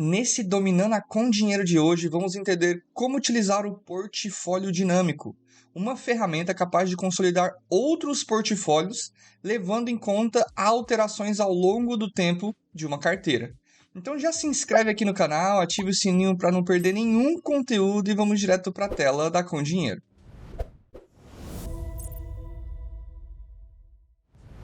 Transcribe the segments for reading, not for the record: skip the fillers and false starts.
Nesse Dominando com Dinheiro de hoje, vamos entender como utilizar o portfólio dinâmico, uma ferramenta capaz de consolidar outros portfólios, levando em conta alterações ao longo do tempo de uma carteira. Então já se inscreve aqui no canal, ative o sininho para não perder nenhum conteúdo e vamos direto para a tela da Com Dinheiro.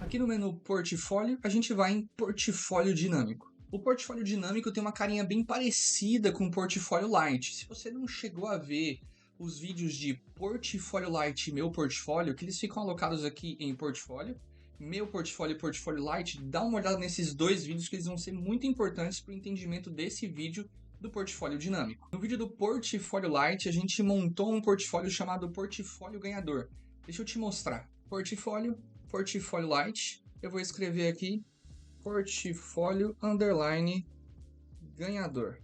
Aqui no menu Portfólio, a gente vai em Portfólio Dinâmico. O portfólio dinâmico tem uma carinha bem parecida com o portfólio light. Se você não chegou a ver os vídeos de portfólio light e meu portfólio, que eles ficam alocados aqui em portfólio, meu portfólio e portfólio light, dá uma olhada nesses dois vídeos que eles vão ser muito importantes para o entendimento desse vídeo do portfólio dinâmico. No vídeo do portfólio light, a gente montou um portfólio chamado portfólio ganhador. Deixa eu te mostrar. Portfólio light, eu vou escrever aqui portfólio underline ganhador.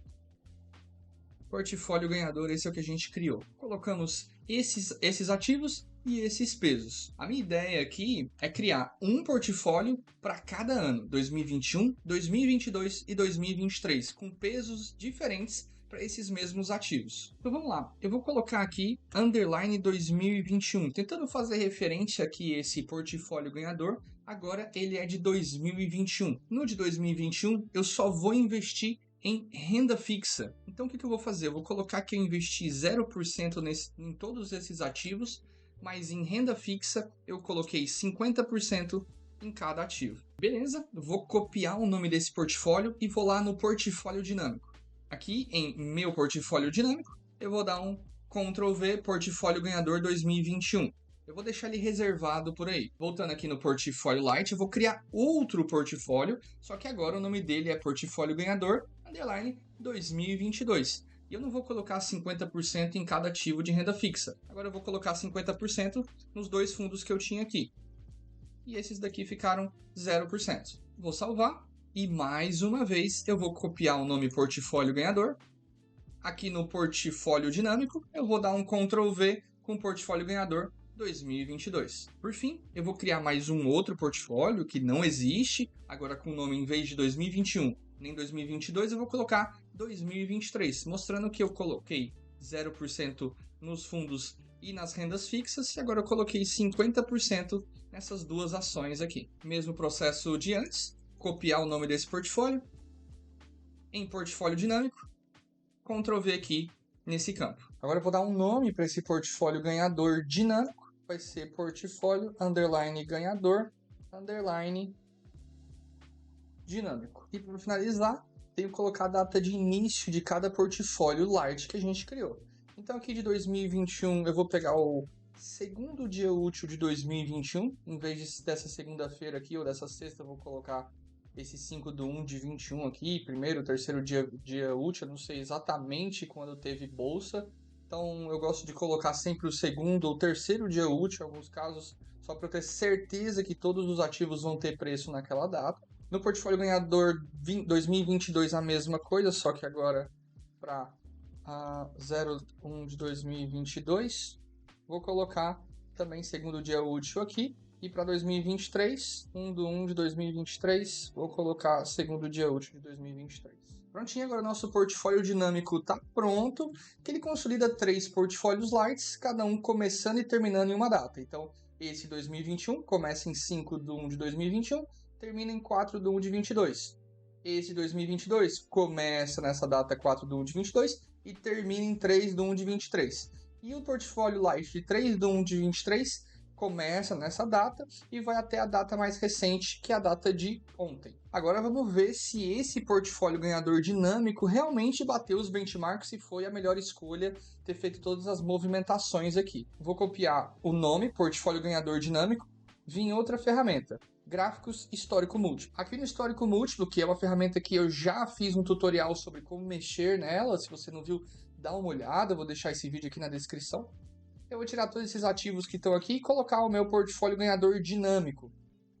Portfólio ganhador, esse é o que a gente criou. Colocamos esses ativos e esses pesos. A minha ideia aqui é criar um portfólio para cada ano, 2021, 2022 e 2023, com pesos diferentes para esses mesmos ativos. Então vamos lá, eu vou colocar aqui underline 2021, tentando fazer referente aqui esse portfólio ganhador. Agora ele é de 2021. No de 2021 eu só vou investir em renda fixa. Então o que eu vou fazer? Eu vou colocar que eu investi 0% em todos esses ativos, mas em renda fixa eu coloquei 50% em cada ativo. Beleza? Eu vou copiar o nome desse portfólio e vou lá no portfólio dinâmico. Aqui em meu portfólio dinâmico, eu vou dar um Ctrl V, portfólio ganhador 2021. Eu vou deixar ele reservado por aí. Voltando aqui no portfólio light, eu vou criar outro portfólio, só que agora o nome dele é portfólio ganhador, underline 2022. E eu não vou colocar 50% em cada ativo de renda fixa. Agora eu vou colocar 50% nos dois fundos que eu tinha aqui. E esses daqui ficaram 0%. Vou salvar. E mais uma vez eu vou copiar o nome portfólio ganhador. Aqui no portfólio dinâmico eu vou dar um Ctrl V com portfólio ganhador 2022. Por fim, eu vou criar mais um outro portfólio que não existe, agora com o nome em vez de 2021 nem 2022, eu vou colocar 2023, mostrando que eu coloquei 0% nos fundos e nas rendas fixas, e agora eu coloquei 50% nessas duas ações aqui. Mesmo processo de antes, copiar o nome desse portfólio, em portfólio dinâmico, Ctrl V aqui nesse campo. Agora eu vou dar um nome para esse portfólio ganhador dinâmico, vai ser portfólio underline ganhador underline dinâmico. E para finalizar, tenho que colocar a data de início de cada portfólio light que a gente criou. Então aqui de 2021 eu vou pegar o segundo dia útil de 2021, em vez dessa segunda-feira aqui ou dessa sexta, eu vou colocar esse 5/1 de 21 aqui, primeiro, terceiro dia útil, eu não sei exatamente quando teve bolsa, então eu gosto de colocar sempre o segundo ou terceiro dia útil, em alguns casos, só para eu ter certeza que todos os ativos vão ter preço naquela data. No portfólio ganhador 2022 a mesma coisa, só que agora para 01 de 2022, vou colocar também segundo dia útil aqui. E para 2023, 1/1 de 2023, vou colocar segundo dia útil de 2023. Prontinho, agora nosso portfólio dinâmico está pronto, que ele consolida 3 portfólios lights, cada um começando e terminando em uma data. Então, esse 2021 começa em 5/1 de 2021, termina em 4/1 de 22. Esse 2022 começa nessa data 4/1 de 22 e termina em 3/1 de 23. E o portfólio light de 3/1 de 23 começa nessa data e vai até a data mais recente, que é a data de ontem. Agora vamos ver se esse portfólio ganhador dinâmico realmente bateu os benchmarks e foi a melhor escolha ter feito todas as movimentações aqui. Vou copiar o nome, portfólio ganhador dinâmico, vim em outra ferramenta, gráficos histórico múltiplo. Aqui no histórico múltiplo, que é uma ferramenta que eu já fiz um tutorial sobre como mexer nela, se você não viu, dá uma olhada, eu vou deixar esse vídeo aqui na descrição. Eu vou tirar todos esses ativos que estão aqui e colocar o meu portfólio ganhador dinâmico.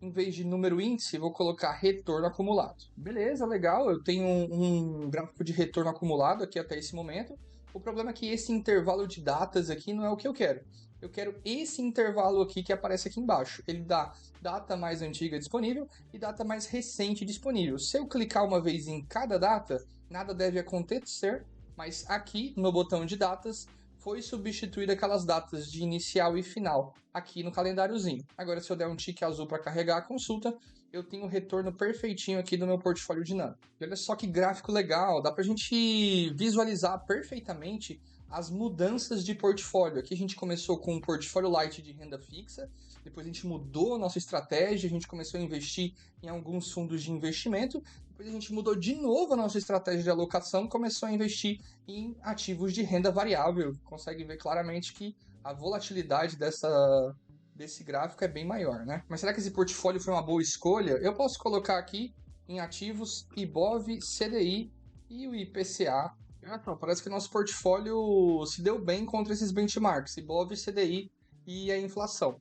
Em vez de número índice, vou colocar retorno acumulado. Beleza, legal, eu tenho um gráfico de retorno acumulado aqui até esse momento. O problema é que esse intervalo de datas aqui não é o que eu quero. Eu quero esse intervalo aqui que aparece aqui embaixo. Ele dá data mais antiga disponível e data mais recente disponível. Se eu clicar uma vez em cada data, nada deve acontecer, mas aqui no botão de datas foi substituída aquelas datas de inicial e final aqui no calendáriozinho. Agora, se eu der um tique azul para carregar a consulta, eu tenho o retorno perfeitinho aqui do meu portfólio dinâmico. E olha só que gráfico legal, dá para a gente visualizar perfeitamente as mudanças de portfólio. Aqui a gente começou com um portfólio light de renda fixa, depois a gente mudou a nossa estratégia, a gente começou a investir em alguns fundos de investimento, depois a gente mudou de novo a nossa estratégia de alocação, começou a investir em ativos de renda variável. Consegue ver claramente que a volatilidade desse gráfico é bem maior, né? Mas será que esse portfólio foi uma boa escolha? Eu posso colocar aqui em ativos IBOV, CDI e o IPCA. Então, parece que nosso portfólio se deu bem contra esses benchmarks, IBOV, CDI e a inflação.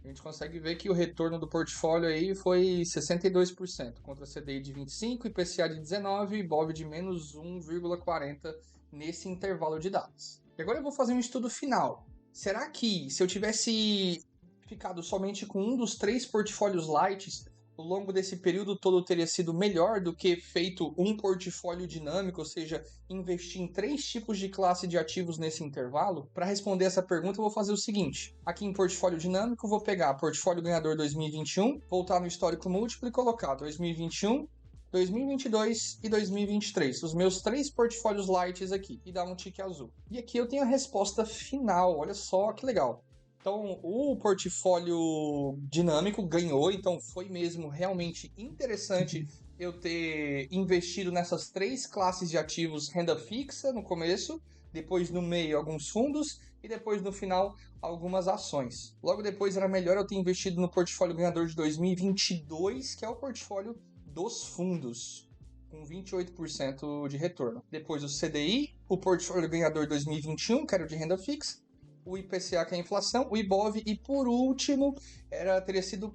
A gente consegue ver que o retorno do portfólio aí foi 62%, contra CDI de 25%, IPCA de 19% e IBOV de menos 1,40% nesse intervalo de datas. E agora eu vou fazer um estudo final. Será que se eu tivesse ficado somente com um dos 3 portfólios lights, ao longo desse período todo teria sido melhor do que feito um portfólio dinâmico, ou seja, investir em 3 tipos de classe de ativos nesse intervalo? Para responder essa pergunta, eu vou fazer o seguinte. Aqui em portfólio dinâmico, eu vou pegar portfólio ganhador 2021, voltar no histórico múltiplo e colocar 2021, 2022 e 2023, os meus 3 portfólios lights aqui, e dar um tique azul. E aqui eu tenho a resposta final, olha só que legal. Então, o portfólio dinâmico ganhou, então foi mesmo realmente interessante eu ter investido nessas 3 classes de ativos, renda fixa no começo, depois no meio alguns fundos e depois no final algumas ações. Logo depois era melhor eu ter investido no portfólio ganhador de 2022, que é o portfólio dos fundos, com 28% de retorno. Depois o CDI, o portfólio ganhador 2021, que era o de renda fixa, o IPCA, que é a inflação, o IBOV, e por último, teria sido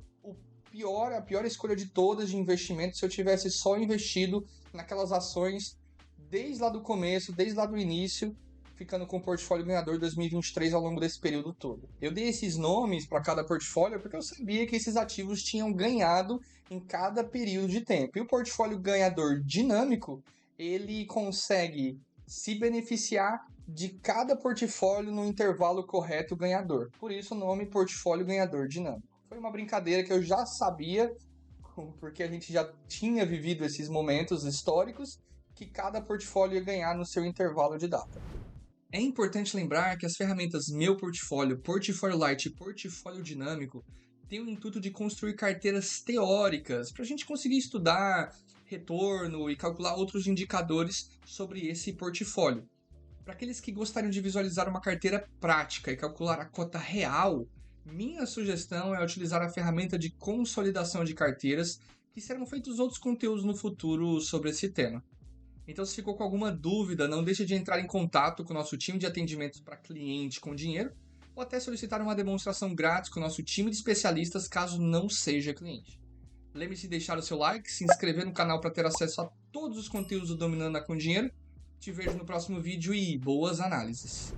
a pior escolha de todas de investimento se eu tivesse só investido naquelas ações desde lá do começo, desde lá do início, ficando com o portfólio ganhador 2023 ao longo desse período todo. Eu dei esses nomes para cada portfólio porque eu sabia que esses ativos tinham ganhado em cada período de tempo. E o portfólio ganhador dinâmico, ele consegue se beneficiar de cada portfólio no intervalo correto ganhador. Por isso o nome portfólio ganhador dinâmico. Foi uma brincadeira que eu já sabia, porque a gente já tinha vivido esses momentos históricos, que cada portfólio ia ganhar no seu intervalo de data. É importante lembrar que as ferramentas Meu Portfólio, Portfólio Light e Portfólio Dinâmico têm o intuito de construir carteiras teóricas para a gente conseguir estudar retorno e calcular outros indicadores sobre esse portfólio. Para aqueles que gostariam de visualizar uma carteira prática e calcular a cota real, minha sugestão é utilizar a ferramenta de consolidação de carteiras, que serão feitos outros conteúdos no futuro sobre esse tema. Então, se ficou com alguma dúvida, não deixe de entrar em contato com o nosso time de atendimento para cliente com dinheiro, ou até solicitar uma demonstração grátis com o nosso time de especialistas, caso não seja cliente. Lembre-se de deixar o seu like, se inscrever no canal para ter acesso a todos os conteúdos do Dominando com Dinheiro. Te vejo no próximo vídeo e boas análises!